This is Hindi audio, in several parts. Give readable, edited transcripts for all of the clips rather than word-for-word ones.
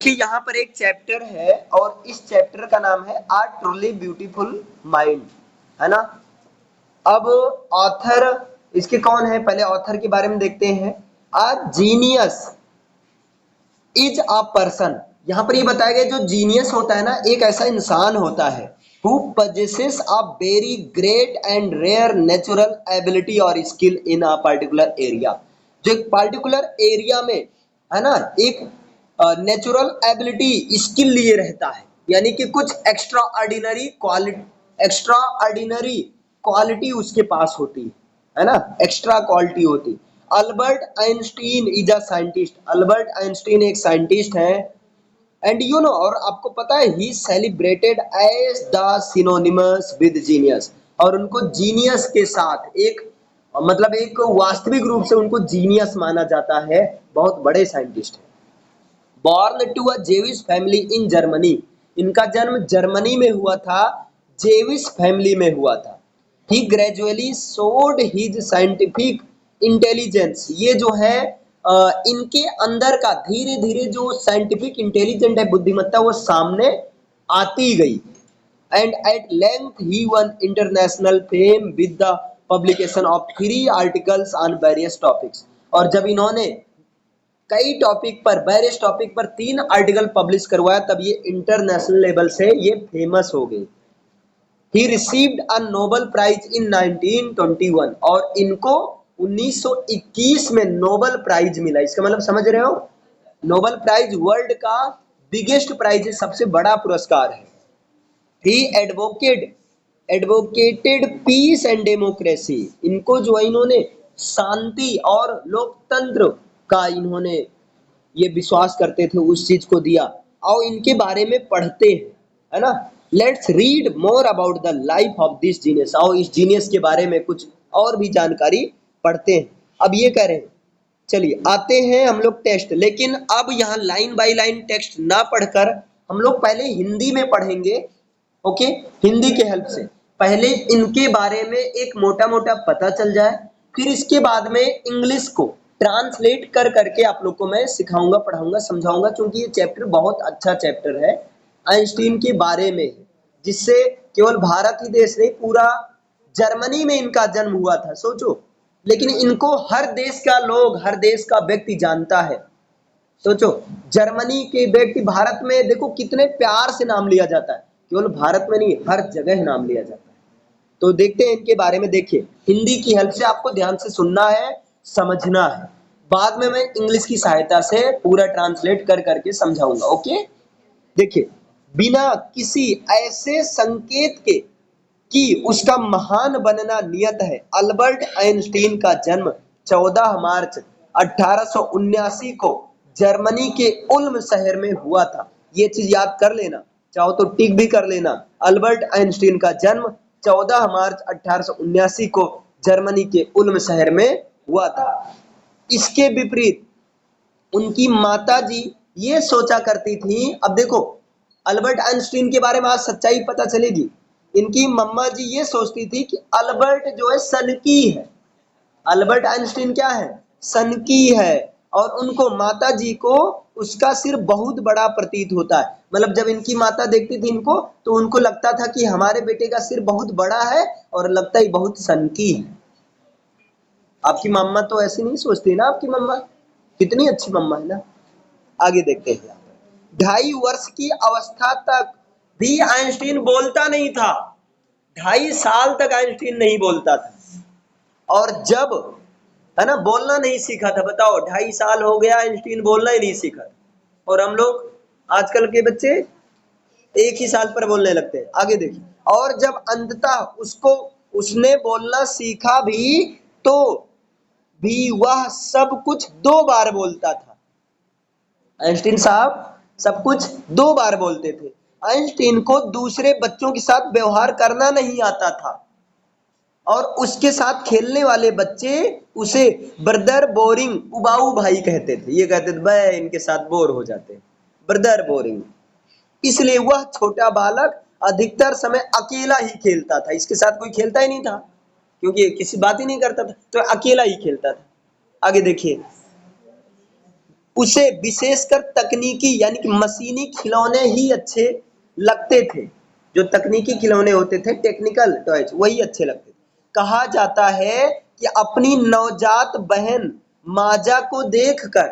कि यहाँ पर एक चैप्टर है और इस चैप्टर का नाम है आ ट्रूली ब्यूटीफुल माइंड, है ना। अब ऑथर इसके कौन है, पहले ऑथर के बारे में देखते हैं। A genius is a person, यहाँ पर ये बताया गया जो जीनियस होता है ना, एक ऐसा इंसान होता है who possesses a very great and rare natural ability और skill in a particular area, जो एक पर्टिकुलर एरिया में, है ना, एक नेचुरल एबिलिटी स्किल लिए रहता है, यानी कि कुछ एक्स्ट्रा ऑर्डिनरी क्वालिटी उसके पास होती है ना, एक्स्ट्रा क्वालिटी होती। Albert Einstein is a scientist, Albert Einstein एक साइंटिस्ट है। एंड यू नो, और आपको पता है he celebrated as the synonymous with genius, और उनको जीनियस के साथ एक, मतलब एक वास्तविक रूप से उनको जीनियस माना जाता है, बहुत बड़े साइंटिस्ट है। Born to a Jewish family in Germany, इनका जन्म जर्मनी में हुआ था, जेविश फैमिली में हुआ था। ही ग्रेजुअली सोड हिज साइंटिफिक इंटेलिजेंस, ये जो है इनके अंदर का धीरे धीरे जो साइंटिफिक इंटेलिजेंट है, बुद्धिमत्ता, वो सामने आती गई। And at length he won international fame with the publication of 3 articles on various topics, और जब इन्होंने कई टॉपिक पर, वेरियस टॉपिक पर 3 आर्टिकल पब्लिश करवाया, तब ये इंटरनेशनल लेवल से ये फेमस हो गई। He received a Nobel prize in 1921, और इनको 1921 में नोबेल प्राइज मिला। इसका मतलब समझ रहे हो, नोबेल प्राइज वर्ल्ड का बिगेस्ट प्राइज है, सबसे बड़ा पुरस्कार है। He advocated peace and democracy, इनको जो है इन्होंने शांति और लोकतंत्र का, इन्होंने ये विश्वास करते थे, उस चीज को दिया। आओ इनके बारे में पढ़ते हैं, है ना। Let's read more about the life of this genius, आओ इस जीनियस के बारे में कुछ और भी जानकारी पढ़ते हैं। अब ये कह रहे हैं, चलिए आते हैं हम लोग टेस्ट, लेकिन अब यहाँ लाइन बाय लाइन टेक्स्ट ना पढ़कर हम लोग पहले हिंदी में पढ़ेंगे। ओके, हिंदी के हेल्प से पहले इनके बारे में एक मोटा मोटा पता चल जाए, फिर इसके बाद में इंग्लिश को ट्रांसलेट कर करके आप लोग को मैं सिखाऊंगा, पढ़ाऊंगा, समझाऊंगा, क्योंकि ये चैप्टर बहुत अच्छा चैप्टर है, आइंस्टीन के बारे में, जिससे केवल भारत ही देश नहीं, पूरा जर्मनी में इनका जन्म हुआ था, सोचो। लेकिन इनको हर देश का लोग, हर देश का व्यक्ति जानता है। सोचो, जर्मनी के व्यक्ति, भारत में देखो कितने प्यार से नाम लिया जाता है, केवल भारत में नहीं, हर जगह नाम लिया जाता है। तो देखते हैं इनके बारे में। देखिए, हिंदी की हेल्प से आपको ध्यान से सुनना है, समझना है, बाद में मैं इंग्लिश की सहायता से पूरा ट्रांसलेट कर करके समझाऊंगा। ओके, देखिए, बिना किसी ऐसे संकेत के कि उसका महान बनना नियत है, अल्बर्ट आइंस्टीन का जन्म 14 मार्च 1879 को जर्मनी के उल्म शहर में हुआ था। ये चीज याद कर लेना, चाहो तो टिक भी कर लेना। अल्बर्ट आइंस्टीन का जन्म 14 मार्च 1879 को जर्मनी के उल्म शहर में हुआ था। इसके विपरीत उनकी माता जी ये सोचा करती थी, अब देखो अल्बर्ट आइंस्टीन के बारे में आज सच्चाई पता चलेगी। इनकी मम्मा जी ये सोचती थी कि अल्बर्ट जो है सनकी है, अल्बर्ट आइंस्टीन क्या है, सनकी है, और उनको माता जी को उसका सिर बहुत बड़ा प्रतीत होता है। मतलब जब इनकी माता देखती थी इनको, तो उनको लगता था कि हमारे बेटे का सिर बहुत बड़ा है और लगता ही बहुत सनकी है। आपकी मम्मा तो ऐसी नहीं सोचती ना, आपकी मम्मा कितनी अच्छी मम्मा है ना। आगे देखते हैं। 2.5 वर्ष की अवस्था तक भी आइंस्टीन बोलता नहीं था, 2.5 साल तक आइंस्टीन नहीं बोलता था, और जब, है ना, बोलना नहीं सीखा था। बताओ, 2.5 साल हो गया आइंस्टीन बोलना ही नहीं सीखा, और हम लोग आजकल के बच्चे 1 ही साल पर बोलने लगते हैं। आगे देखिए, और जब अंततः उसको उसने बोलना सीखा भी, तो भी वह सब कुछ 2 बार बोलता था। आइंस्टीन साहब सब कुछ 2 बार बोलते थे। आइंस्टीन को दूसरे बच्चों के साथ व्यवहार करना नहीं आता था, और उसके साथ खेलने वाले बच्चे उसे ब्रदर बोरिंग, उबाऊ भाई कहते थे। ये कहते थे भाई इनके साथ बोर हो जाते हैं, ब्रदर बोरिंग। इसलिए वह छोटा बालक अधिकतर समय अकेला ही खेलता था, इसके साथ कोई खेलता ही नहीं था, क्योंकि ये किसी बात ही नहीं करता था, तो अकेला ही खेलता था। आगे देखिए, उसे विशेषकर तकनीकी यानी कि मशीनी खिलौने ही अच्छे लगते थे। जो तकनीकी खिलौने होते थे, टेक्निकल टॉयज, वही अच्छे लगते थे। कहा जाता है कि अपनी नवजात बहन माजा को देखकर,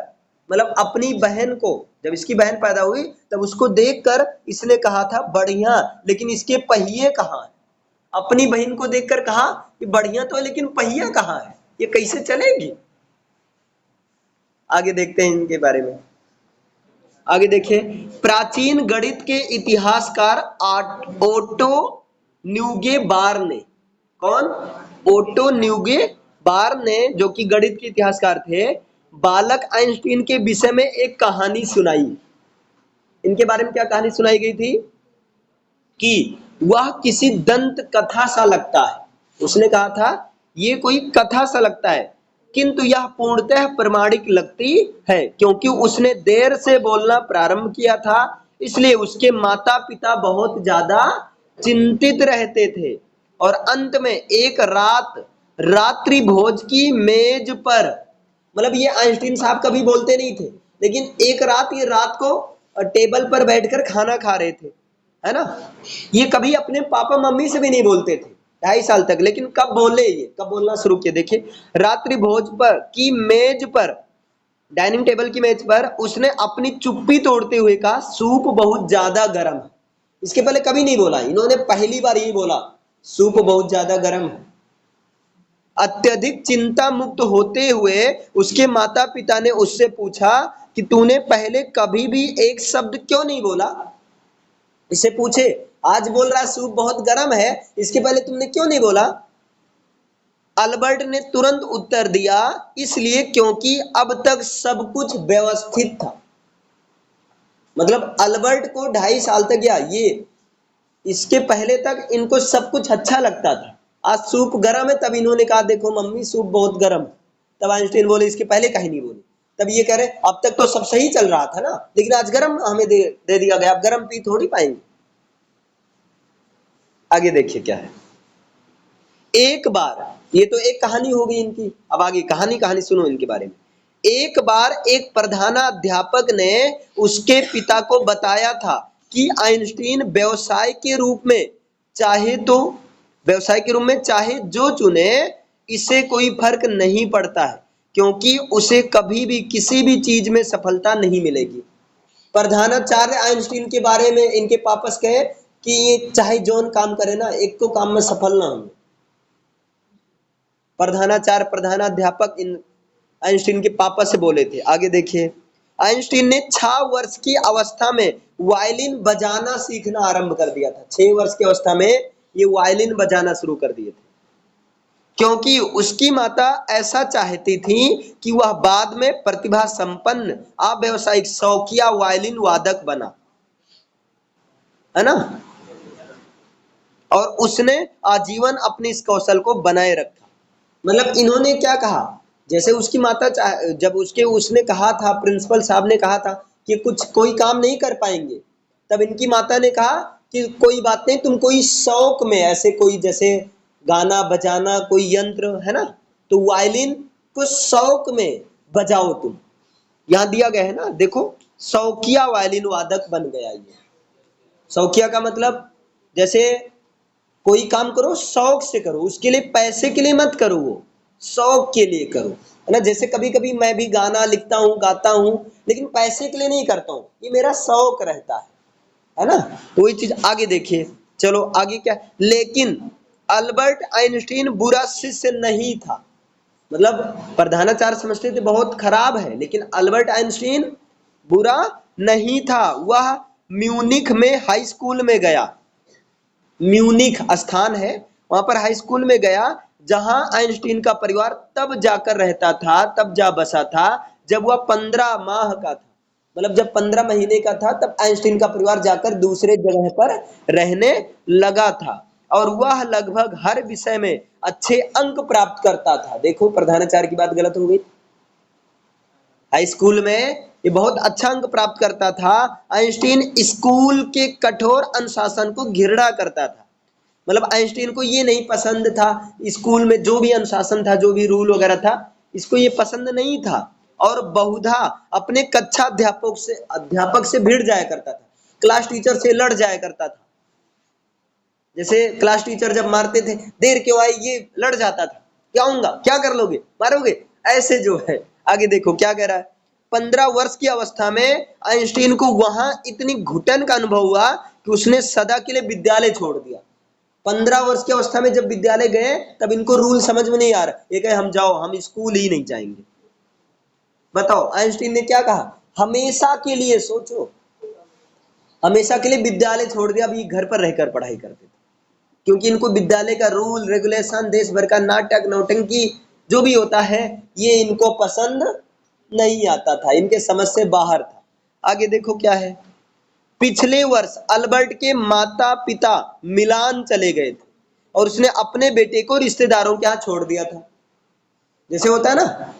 मतलब अपनी बहन को, जब इसकी बहन पैदा हुई तब उसको देखकर इसने कहा था बढ़िया, लेकिन इसके पहिए कहाँ हैं। अपनी बहन को देखकर कहा कि बढ़िया तो है लेकिन पहिया कहाँ है, ये कैसे चलेगी। आगे देखते हैं इनके बारे में। आगे देखिए, प्राचीन गणित के इतिहासकार ओटो न्यूगे बार ने, कौन, ओटो न्यूगे बार ने, जो कि गणित के इतिहासकार थे, बालक आइंस्टीन के विषय में एक कहानी सुनाई। इनके बारे में क्या कहानी सुनाई गई थी कि वह किसी दंत कथा सा लगता है। उसने कहा था ये कोई कथा सा लगता है, किंतु यह पूर्णतः प्रमाणिक लगती है, क्योंकि उसने देर से बोलना प्रारंभ किया था, इसलिए उसके माता पिता बहुत ज्यादा चिंतित रहते थे। और अंत में एक रात रात्रि भोज की मेज पर, मतलब ये आइंस्टीन साहब कभी बोलते नहीं थे, लेकिन एक रात ये रात को टेबल पर बैठकर खाना खा रहे थे, है ना। ये कभी अपने पापा मम्मी से भी नहीं बोलते थे 2.5 साल तक, लेकिन कब बोले, ये कब बोलना शुरू किए, देखिए, रात्रि भोज पर की मेज पर, डाइनिंग टेबल की मेज पर उसने अपनी चुप्पी तोड़ते हुए कहा सूप बहुत ज्यादा गर्म है। इसके पहले कभी नहीं बोला, इन्होंने पहली बार यही बोला सूप बहुत ज्यादा गर्म है। अत्यधिक चिंता मुक्त होते हुए उसके माता पिता ने उससे पूछा कि तूने पहले कभी भी एक शब्द क्यों नहीं बोला। इसे पूछे, आज बोल रहा सूप बहुत गर्म है, इसके पहले तुमने क्यों नहीं बोला। अल्बर्ट ने तुरंत उत्तर दिया, इसलिए क्योंकि अब तक सब कुछ व्यवस्थित था। मतलब अल्बर्ट को 2.5 साल तक, या ये इसके पहले तक इनको सब कुछ अच्छा लगता था। आज सूप गर्म है तब इन्होंने कहा देखो मम्मी सूप बहुत गर्म है, तब आइंस्टीन बोले इसके पहले कहीं नहीं बोले। तब ये कह रहे अब तक तो सब सही चल रहा था ना, लेकिन आज गर्म हमें दे दिया गया, अब गर्म पी थोड़ी पाएंगे। आगे देखिए क्या है। एक बार, ये तो एक कहानी हो गई इनकी, अब आगे कहानी सुनो इनके बारे में। एक बार एक प्रधानाध्यापक ने उसके पिता को बताया था कि आइंस्टीन व्यवसाय के रूप में चाहे जो चुने, इसे कोई फर्क नहीं पड़ता है, क्योंकि उसे कभी भी किसी भी चीज में सफलता नहीं मिलेगी। प्रधानाचार्य आइंस्टीन के बारे में इनके पापा से कहे कि ये चाहे जौन काम करे ना, एक को काम में सफल ना हो। प्रधानाध्यापक इन आइंस्टीन के पापा से बोले थे। आगे देखिए, आइंस्टीन ने 6 वर्ष की अवस्था में वायलिन बजाना सीखना आरंभ कर दिया था। 6 वर्ष की अवस्था में ये वायलिन बजाना शुरू कर दिए थे, क्योंकि उसकी माता ऐसा चाहती थी कि वह बाद में प्रतिभा संपन्न अव्यावसायिक शौकिया वायलिन वादक बना, है ना। और उसने आजीवन अपने इस कौशल को बनाए रखा। मतलब इन्होंने क्या कहा, जैसे उसकी माता जब उसने कहा था, प्रिंसिपल साहब ने कहा था कि कोई काम नहीं कर पाएंगे, तब इनकी माता ने कहा कि कोई बात नहीं, तुम कोई शौक में ऐसे कोई जैसे गाना बजाना कोई यंत्र है ना, तो वायलिन को शौक में बजाओ तुम। यहाँ दिया गया है ना, देखो, शौकिया वायलिन वादक बन गया। ये शौकिया का मतलब जैसे कोई काम करो शौक से करो, उसके लिए पैसे के लिए मत करो, वो शौक के लिए करो, है ना। जैसे कभी कभी मैं भी गाना लिखता हूँ, गाता हूँ, लेकिन पैसे के लिए नहीं करता हूँ, ये मेरा शौक रहता है ना। तो वही चीज आगे देखिए। चलो आगे क्या, लेकिन अल्बर्ट आइंस्टीन बुरा शिष्य नहीं था। मतलब प्रधानाचार्य समझते थे बहुत खराब है, लेकिन अल्बर्ट आइंस्टीन बुरा नहीं था। वह म्यूनिख में हाई स्कूल में गया, म्यूनिख स्थान है, वहां पर हाई स्कूल में गया, जहां आइंस्टीन का परिवार तब जाकर रहता था, तब जा बसा था जब वह 15 माह का था। मतलब जब 15 महीने का था तब आइंस्टीन का परिवार जाकर दूसरे जगह पर रहने लगा था, और वह लगभग हर विषय में अच्छे अंक प्राप्त करता था। देखो प्रधानाचार्य की बात गलत हो गई, हाई स्कूल में ये बहुत अच्छा अंक प्राप्त करता था। आइंस्टीन स्कूल के कठोर अनुशासन को घृणा करता था। मतलब आइंस्टीन को ये नहीं पसंद था, स्कूल में जो भी अनुशासन था, जो भी रूल वगैरह था, इसको ये पसंद नहीं था। और बहुधा अपने कक्षा अध्यापक से भिड़ जाया करता था, क्लास टीचर से लड़ जाया करता था। जैसे क्लास टीचर जब मारते थे, देर क्यों आई, ये लड़ जाता था, क्या होगा, क्या कर लोगे, मारोगे, ऐसे जो है। आगे देखो क्या कह रहा है। 15 वर्ष की अवस्था में आइंस्टीन को वहां इतनी घुटन का अनुभव हुआ कि उसने सदा के लिए विद्यालय छोड़ दिया। 15 वर्ष की अवस्था में जब विद्यालय गए, तब इनको रूल समझ में नहीं आ रहा, ये कहे हम जाओ, हम स्कूल ही नहीं जाएंगे। बताओ आइंस्टीन ने क्या कहा, हमेशा के लिए, सोचो, हमेशा के लिए विद्यालय छोड़ दिया। अभी घर पर रहकर पढ़ाई करते थे, क्योंकि इनको विद्यालय का रूल रेगुलेशन, देश भर का नाटक नौटंकी जो भी होता है, ये इनको पसंद नहीं आता था, इनके समझ से बाहर था। आगे देखो क्या है। पिछले वर्ष अल्बर्ट के माता पिता मिलान चले गए थे और उसने अपने बेटे को रिश्तेदारों के यहाँ छोड़ दिया था। जैसे होता है ना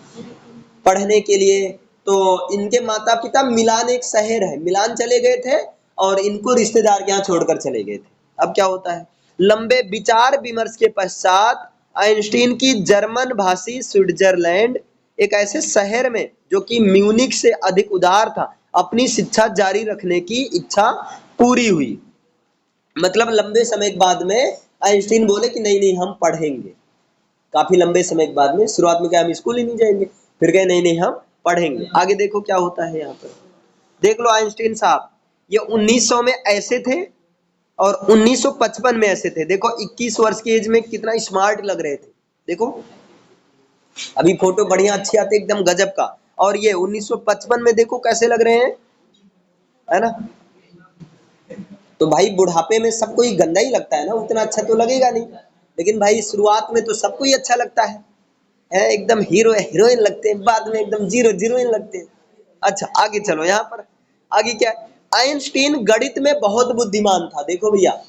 पढ़ने के लिए, तो इनके माता पिता मिलान एक शहर है, मिलान चले गए थे और इनको रिश्तेदार के यहाँ छोड़कर चले गए थे। अब क्या होता है, लंबे विचार विमर्श के पश्चात आइंस्टीन की जर्मन भाषी स्विट्जरलैंड एक ऐसे शहर में जो कि म्यूनिख से अधिक उदार था, अपनी शिक्षा जारी रखने की इच्छा पूरी हुई। मतलब लंबे समय के बाद में आइंस्टीन बोले कि नहीं नहीं हम पढ़ेंगे। काफी लंबे समय के बाद में, शुरुआत में क्या हम स्कूल ही नहीं जाएंगे, फिर कहे नहीं नहीं हम पढ़ेंगे। आगे देखो क्या होता है यहाँ पर, देख लो आइंस्टीन साहब, ये 1900 में ऐसे थे और 1955 में ऐसे थे। देखो 21 वर्ष की एज में कितना स्मार्ट लग रहे थे, देखो अभी फोटो बढ़िया अच्छी आती एकदम गजब का, और ये 1955 में देखो कैसे लग रहे हैं, है ना। तो भाई बुढ़ापे में सबको ही गंदा ही लगता है ना, उतना अच्छा तो लगेगा नहीं, लेकिन भाई शुरुआत में तो सबको ही अच्छा लगता है एकदम हीरो हीरोइन लगते हैं, बाद में एकदम जीरो जीरोइन लगते हैं। अच्छा आगे चलो, यहाँ पर आगे क्या है, आइंस्टीन गणित में बहुत बुद्धिमान था। देखो भैया,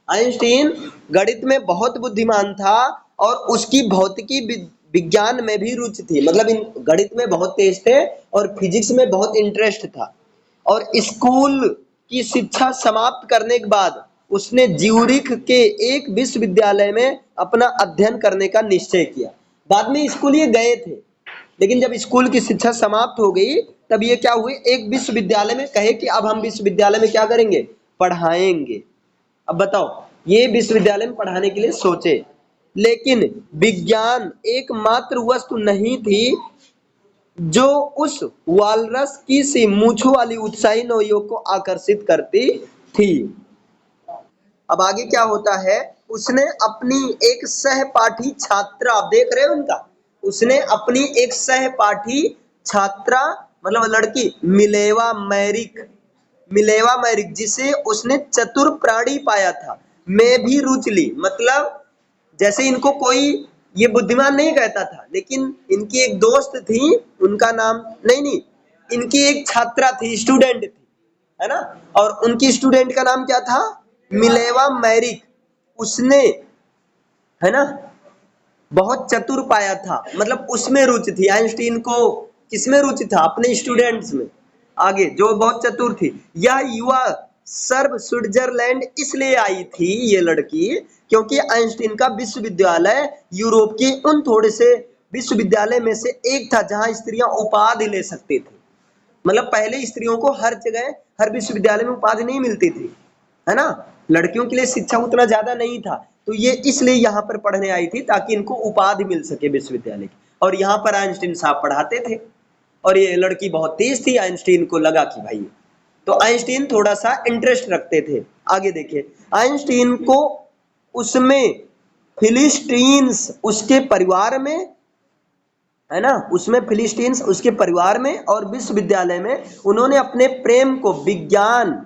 आइंस्टीन गणित में बहुत बुद्धिमान था और उसकी भौतिकी विज्ञान में भी रुचि थी, मतलब इन गणित में बहुत तेज थे और फिजिक्स में बहुत इंटरेस्ट था। और स्कूल की शिक्षा समाप्त करने के बाद उसने ज्यूरिख के एक विश्वविद्यालय में अपना अध्ययन करने का निश्चय किया। बाद में स्कूल ये गए थे, लेकिन जब स्कूल की शिक्षा समाप्त हो गई, तब ये क्या हुए, एक विश्वविद्यालय में कहे कि अब हम विश्वविद्यालय में क्या करेंगे, पढ़ाएंगे। अब बताओ, ये विश्वविद्यालय में पढ़ाने के लिए सोचे, लेकिन विज्ञान एकमात्र वस्तु नहीं थी जो उस वालरस की सी मूंछों वाली उत्साही नवयुवक को आकर्षित करती थी। अब आगे क्या होता है, उसने अपनी एक सहपाठी छात्रा, आप देख रहे हो उनका, उसने अपनी एक सहपाठी छात्रा मतलब लड़की मिलेवा मैरिक जिसे उसने चतुर प्राणी पाया था, मैं भी रुचि ली। मतलब जैसे इनको कोई ये बुद्धिमान नहीं कहता था, लेकिन इनकी एक दोस्त थी, उनका नाम नहीं नहीं इनकी एक छात्रा थी, स्टूडेंट थी, है ना, और उनकी स्टूडेंट का नाम क्या था, मिलेवा मैरिक। उसने, है ना, बहुत चतुर पाया था, मतलब उसमें रुचि थी। आइंस्टीन को किसमें रुचि था, अपने स्टूडेंट्स में। आगे जो बहुत चतुर थी, यह युवा सर्व स्विट्जरलैंड इसलिए आई थी ये लड़की, क्योंकि आइंस्टीन का विश्वविद्यालय यूरोप के उन थोड़े से विश्वविद्यालय में से एक था जहां स्त्रियां उपाधि ले सकती थी। मतलब पहले स्त्रियों को हर जगह, हर विश्वविद्यालय में उपाधि नहीं मिलती थी, है ना, लड़कियों के लिए शिक्षा उतना ज्यादा नहीं था, तो ये इसलिए यहाँ पर पढ़ने आई थी ताकि इनको उपाधि मिल सके विश्वविद्यालय की। और यहाँ पर आइंस्टीन साहब पढ़ाते थे और ये लड़की बहुत तेज थी, आइंस्टीन को लगा कि भाई, तो आइंस्टीन थोड़ा सा इंटरेस्ट रखते थे। आगे देखिए, आइंस्टीन को उसमें फिलिस्टीन्स उसके परिवार में, है ना, उसमें फिलिस्टीन्स उसके परिवार में और विश्वविद्यालय में उन्होंने अपने प्रेम को विज्ञान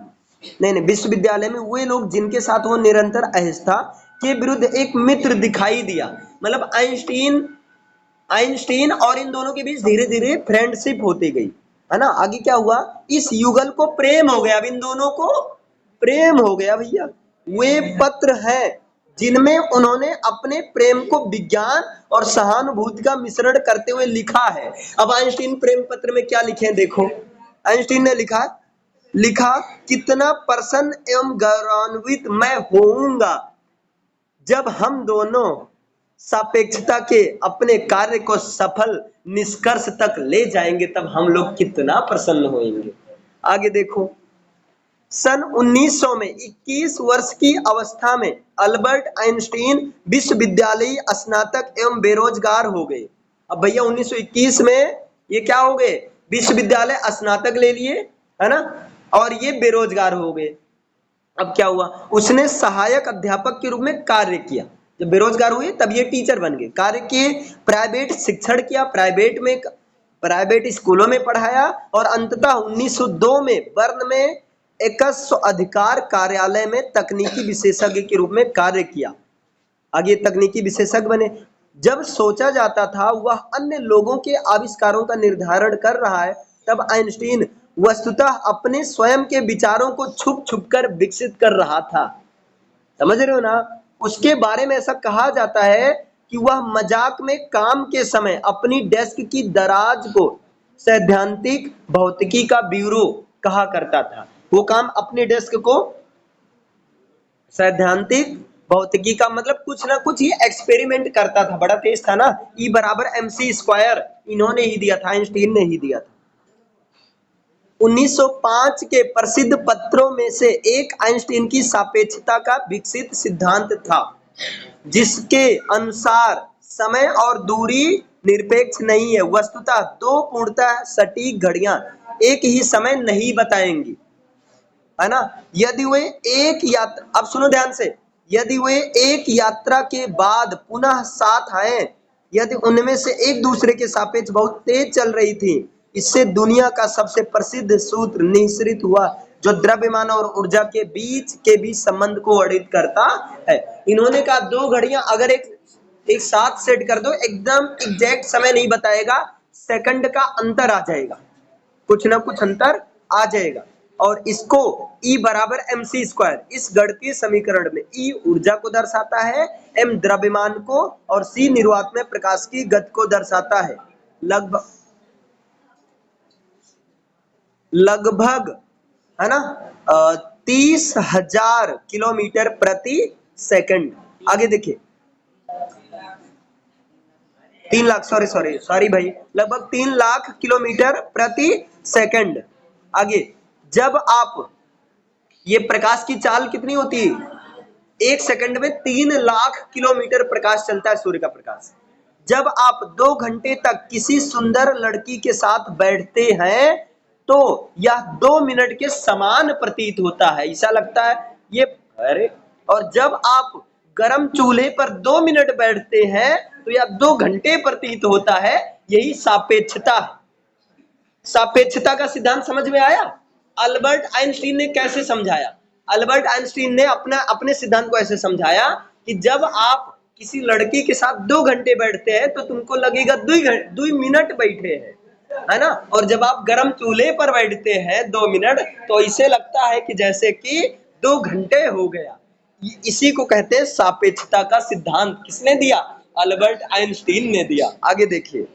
नहीं विश्वविद्यालय में वे लोग जिनके साथ वो निरंतर अहिंसा के विरुद्ध एक मित्र दिखाई दिया। मतलब आइंस्टीन और इन दोनों के बीच धीरे धीरे फ्रेंडशिप होती गई, है ना। आगे क्या हुआ, इस युगल को प्रेम हो गया, अब इन दोनों को प्रेम हो गया भैया। वे पत्र हैं जिनमें उन्होंने अपने प्रेम को विज्ञान और सहानुभूति का मिश्रण करते हुए लिखा है। अब आइंस्टीन प्रेम पत्र में क्या लिखे हैं, देखो आइंस्टीन ने लिखा कितना प्रसन्न एवं गौरवान्वित मैं होऊंगा जब हम दोनों सापेक्षता के अपने कार्य को सफल निष्कर्ष तक ले जाएंगे, तब हम लोग कितना प्रसन्न होंगे। आगे देखो, सन 1900 में 21 वर्ष की अवस्था में अल्बर्ट आइंस्टीन विश्वविद्यालयी स्नातक एवं बेरोजगार हो गए। अब भैया 1921 में ये क्या हो गए, विश्वविद्यालय स्नातक ले लिए, है ना, और ये बेरोजगार हो गए। अब क्या हुआ, उसने सहायक अध्यापक के रूप में कार्य किया। जब बेरोजगार हुए तब ये टीचर बन गए, कार्य किए, प्राइवेट शिक्षण किया, प्राइवेट स्कूलों में पढ़ाया, और अंततः 1902 में बर्न में एकस्व अधिकार कार्यालय में तकनीकी विशेषज्ञ के रूप में कार्य किया। आगे तकनीकी विशेषज्ञ बने। जब सोचा जाता था वह अन्य लोगों के आविष्कारों का निर्धारण कर रहा है, तब आइंस्टीन वस्तुतः अपने स्वयं के विचारों को छुप छुप कर विकसित कर रहा था। समझ रहे हो ना। उसके बारे में ऐसा कहा जाता है कि वह मजाक में काम के समय अपनी डेस्क की दराज को सैद्धांतिक भौतिकी का ब्यूरो कहा करता था। वो काम अपनी डेस्क को सैद्धांतिक भौतिकी का मतलब कुछ ना कुछ ये एक्सपेरिमेंट करता था, बड़ा तेज था ना। E बराबर mc² इन्होंने ही दिया था, आइंस्टीन ने ही दिया था। 1905 के प्रसिद्ध पत्रों में से एक आइंस्टीन की सापेक्षता का विकसित सिद्धांत था, जिसके अनुसार समय और दूरी निरपेक्ष नहीं है। वस्तुतः दो पूर्णतः सटीक घड़ियां एक ही समय नहीं बताएंगी, है ना। यदि वे एक यात्रा, अब सुनो ध्यान से, यदि वे एक यात्रा के बाद पुनः साथ आए, यदि उनमें से एक दूसरे के सापेक्ष बहुत तेज चल रही थी, इससे दुनिया का सबसे प्रसिद्ध सूत्र निःसृत हुआ, जो द्रव्यमान और ऊर्जा के बीच संबंध को वर्णित करता है। इन्होंने कहा दो घड़ियां अगर एक साथ सेट कर दो, एकदम एग्जैक्ट समय नहीं बताएगा, सेकंड का अंतर आ जाएगा, कुछ ना कुछ अंतर आ जाएगा। और इसको E बराबर mc², इस गणितीय समीकरण में E ऊर्जा को दर्शाता है, m द्रव्यमान को और c निर्वात में प्रकाश की गति को दर्शाता है। लगभग है ना 30,000 किलोमीटर प्रति सेकंड। आगे देखिए 3 लाख, सॉरी भाई, लगभग 3 लाख किलोमीटर प्रति सेकंड। आगे, जब आप, ये प्रकाश की चाल कितनी होती है, एक सेकंड में 3 लाख किलोमीटर प्रकाश चलता है, सूर्य का प्रकाश। जब आप 2 घंटे तक किसी सुंदर लड़की के साथ बैठते हैं तो यह 2 मिनट के समान प्रतीत होता है, ऐसा लगता है ये, अरे, और जब आप गर्म चूल्हे पर 2 मिनट बैठते हैं तो यह 2 घंटे प्रतीत होता है। यही सापेक्षता है। सापेक्षता का सिद्धांत समझ में आया। अल्बर्ट आइंस्टीन ने कैसे समझाया, अल्बर्ट आइंस्टीन ने अपने सिद्धांत को ऐसे समझाया कि जब आप किसी लड़की के साथ 2 घंटे बैठते हैं तो तुमको लगेगा 2 मिनट बैठे हैं, है ना। और जब आप गर्म चूल्हे पर बैठते हैं 2 मिनट तो इसे लगता है कि जैसे कि 2 घंटे हो गया। इसी को कहते हैं सापेक्षता का सिद्धांत। किसने दिया, अल्बर्ट आइंस्टीन ने दिया। आगे देखिए,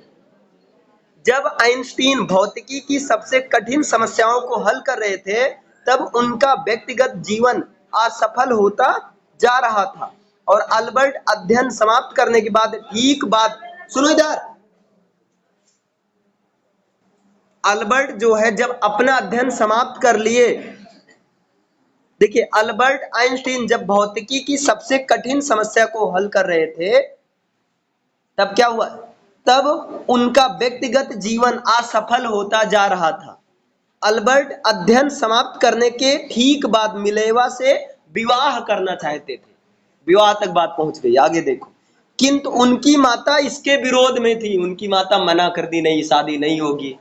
जब आइंस्टीन भौतिकी की सबसे कठिन समस्याओं को हल कर रहे थे, तब उनका व्यक्तिगत जीवन असफल होता जा रहा था, और अल्बर्ट अध्ययन समाप्त करने के बाद ठीक बाद, सुनो इधर, अल्बर्ट जो है जब अपना अध्ययन समाप्त कर लिए, देखिए अल्बर्ट आइंस्टीन जब भौतिकी की सबसे कठिन समस्या को हल कर रहे थे, तब क्या हुआ, तब उनका व्यक्तिगत जीवन असफल होता जा रहा था। अल्बर्ट अध्ययन समाप्त करने के ठीक बाद मिलेवा से विवाह करना चाहते थे, विवाह तक बात पहुंच गई। आगे देखो, किंतु उनकी माता इसके विरोध में थी, उनकी माता मना कर दी, नहीं शादी नहीं होगी।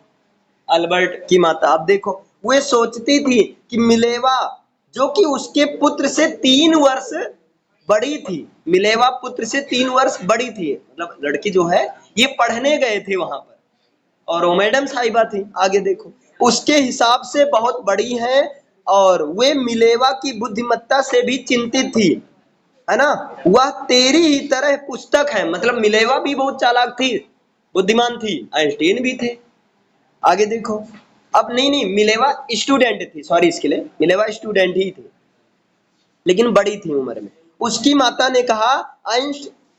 अल्बर्ट की माता, अब देखो, वे सोचती थी कि मिलेवा जो कि उसके पुत्र से 3 वर्ष बड़ी थी, मिलेवा पुत्र से 3 वर्ष बड़ी थी, मतलब लड़की जो है ये पढ़ने गए थे वहां पर, और वो मैडम साहिबा थी। आगे देखो, उसके हिसाब से बहुत बड़ी है, और वे मिलेवा की बुद्धिमत्ता से भी चिंतित थी, है ना। वह तेरी ही तरह पुस्तक है, मतलब मिलेवा भी बहुत चालाक थी, बुद्धिमान थी, आइंस्टीन भी थे। आगे देखो, अब नहीं मिलेवा स्टूडेंट थी, सॉरी इसके लिए, मिलेवा स्टूडेंट ही थी लेकिन बड़ी थी उम्र में। उसकी माता ने कहा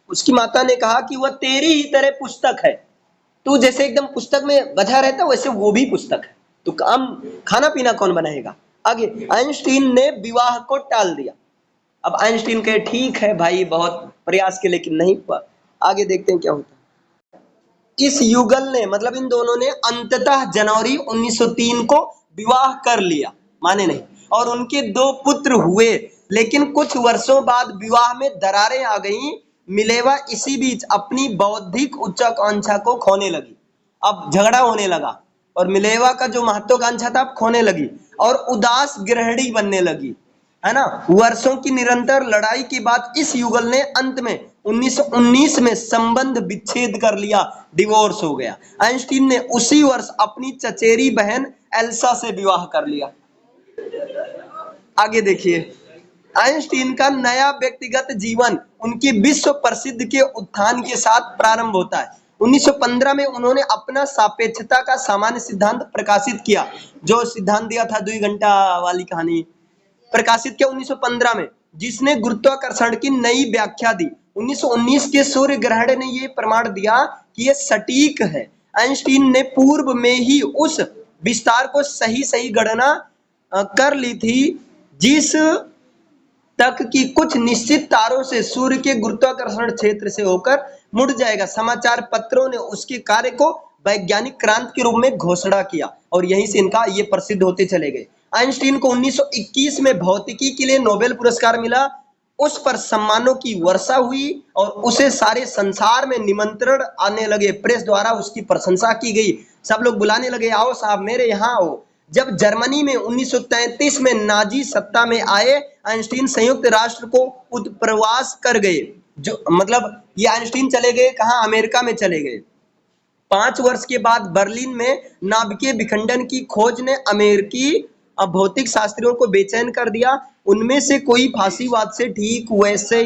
उसकी माता ने कहा कि वह तेरी ही तरह पुस्तक है, तू जैसे एकदम पुस्तक में बझा रहता वैसे वो भी पुस्तक है, तो काम खाना पीना कौन बनाएगा। आगे आइंस्टीन ने विवाह को टाल दिया। अब आइंस्टीन कहे ठीक है भाई, बहुत प्रयास किए लेकिन नहीं हुआ। आगे देखते हैं क्या होता है। इस युगल ने मतलब इन दोनों ने अंततः जनवरी 1903 को विवाह कर लिया, माने नहीं, और उनके 2 पुत्र हुए। लेकिन कुछ वर्षों बाद विवाह में दरारें आ गईं। मिलेवा इसी बीच अपनी बौद्धिक उच्चाकांक्षा को खोने लगी। अब झगड़ा होने लगा और मिलेवा का जो महत्वाकांक्षा था अब खोने लगी और उदास गृहिणी बनने लगी, है ना। वर्षों की निरंतर लड़ाई के बाद इस युगल ने अंत में 1919 में संबंध विच्छेद कर लिया, डिवोर्स हो गया। आइंस्टीन ने उसी वर्ष अपनी चचेरी बहन एल्सा से विवाह कर लिया। आगे देखिए, आइंस्टीन का नया व्यक्तिगत जीवन उनकी विश्व प्रसिद्ध के उत्थान के साथ प्रारंभ होता है। 1915 में उन्होंने अपना सापेक्षता का सामान्य सिद्धांत प्रकाशित किया, जो सिद्धांत दिया था 2 घंटा वाली कहानी, प्रकाशित किया 1915 में, जिसने गुरुत्वाकर्षण की नई व्याख्या दी। 1919 के सूर्य ग्रहण ने यह प्रमाण दिया कि यह सटीक है। आइंस्टीन ने पूर्व में ही उस विस्तार को सही गणना कर ली थी जिस तक कि कुछ निश्चित तारों से सूर्य के गुरुत्वाकर्षण क्षेत्र से होकर मुड़ जाएगा। समाचार पत्रों ने उसके कार्य को वैज्ञानिक क्रांति के रूप में घोषणा किया और यहीं से इनका ये प्रसिद्ध होते चले गए। आइंस्टीन को 1921 में भौतिकी के लिए नोबेल पुरस्कार मिला। उस पर सम्मानों की वर्षा हुई और उसे सारे संसार में निमंत्रण आने लगे। प्रेस द्वारा उसकी प्रशंसा की गई, सब लोग बुलाने लगे, आओ साहब मेरे यहाँ आओ। जब जर्मनी में 1933 में नाजी सत्ता में आए, आइंस्टीन संयुक्त राष्ट्र को उत्प्रवास कर गए। जो मतलब ये आइंस्टीन चले गए कहाँ, अमेरिका में चले गए। 5 वर्ष के बाद बर्लिन में नाभिकीय विखंडन की खोज ने अमेरिकी भौतिक शास्त्रियों को बेचैन कर दिया। उनमें से कोई फांसीवाद से ठीक वैसे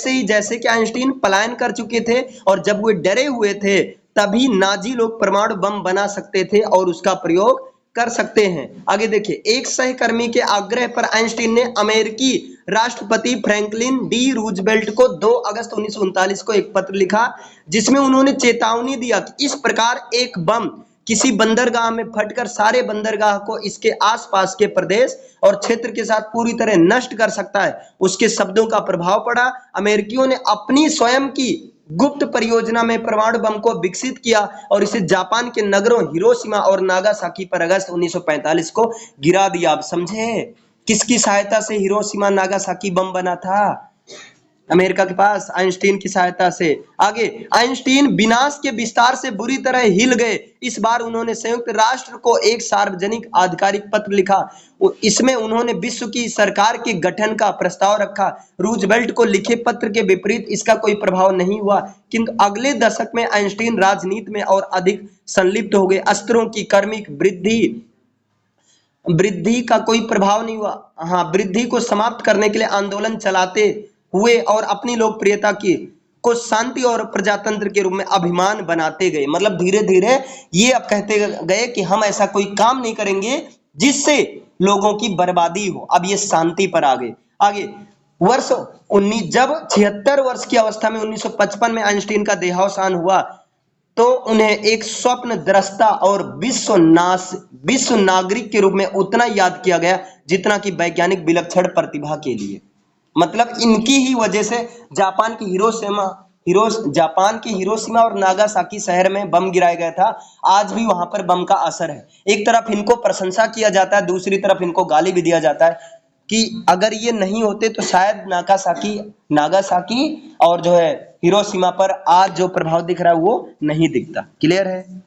ही जैसे कि आइंस्टीन पलायन कर चुके थे और जब वे डरे हुए थे तभी नाजी लोग परमाणु बम बना सकते थे और उसका प्रयोग कर सकते हैं। आगे देखिए, एक सहकर्मी के आग्रह पर आइंस्टीन ने अमेरिकी राष्ट्रपति फ्रैंकलिन डी रूजवेल्ट को 2 अगस्त 1939 को एक पत्र लिखा, जिसमें उन्होंने चेतावनी दिया कि इस प्रकार एक बम किसी बंदरगाह में फटकर सारे बंदरगाह को इसके आसपास के प्रदेश और क्षेत्र के साथ पूरी तरह नष्ट कर सकता है। उसके शब्दों का प्रभाव पड़ा। अमेरिकियों ने अपनी स्वयं की गुप्त परियोजना में परमाणु बम को विकसित किया और इसे जापान के नगरों हिरोशिमा और नागासाकी पर अगस्त 1945 को गिरा दिया। आप समझे किसकी सहायता से हिरोशिमा नागासाकी बम बना था? अमेरिका के पास, आइंस्टीन की सहायता से। आगे, आइंस्टीन विनाश के विस्तार से बुरी तरह हिल गए। इस बार उन्होंने संयुक्त राष्ट्र को एक सार्वजनिक आधिकारिक पत्र लिखा। इसमें उन्होंने विश्व की सरकार के गठन का प्रस्ताव रखा। रूजवेल्ट को लिखे पत्र के विपरीत इसका कोई प्रभाव नहीं हुआ, किंतु अगले दशक में आइंस्टीन राजनीति में और अधिक संलिप्त हो गए। अस्त्रों की क्रमिक वृद्धि का कोई प्रभाव नहीं हुआ। हाँ, वृद्धि को समाप्त करने के लिए आंदोलन चलाते हुए और अपनी लोकप्रियता को शांति और प्रजातंत्र के रूप में अभिमान बनाते गए। मतलब धीरे धीरे ये अब कहते गए कि हम ऐसा कोई काम नहीं करेंगे जिससे लोगों की बर्बादी हो। अब ये शांति पर आ गए। आगे वर्ष 19 जब 76 वर्ष की अवस्था में 1955 में आइंस्टीन का देहावसान हुआ तो उन्हें एक स्वप्न दृष्टा और विश्व नागरिक के रूप में उतना याद किया गया जितना कि वैज्ञानिक विलक्षण प्रतिभा के लिए। मतलब इनकी ही वजह से जापान की हिरोशिमा और नागासाकी शहर में बम गिराया गया था। आज भी वहां पर बम का असर है। एक तरफ इनको प्रशंसा किया जाता है, दूसरी तरफ इनको गाली भी दिया जाता है कि अगर ये नहीं होते तो शायद नागासाकी और जो है हिरोशिमा पर आज जो प्रभाव दिख रहा है वो नहीं दिखता। क्लियर है?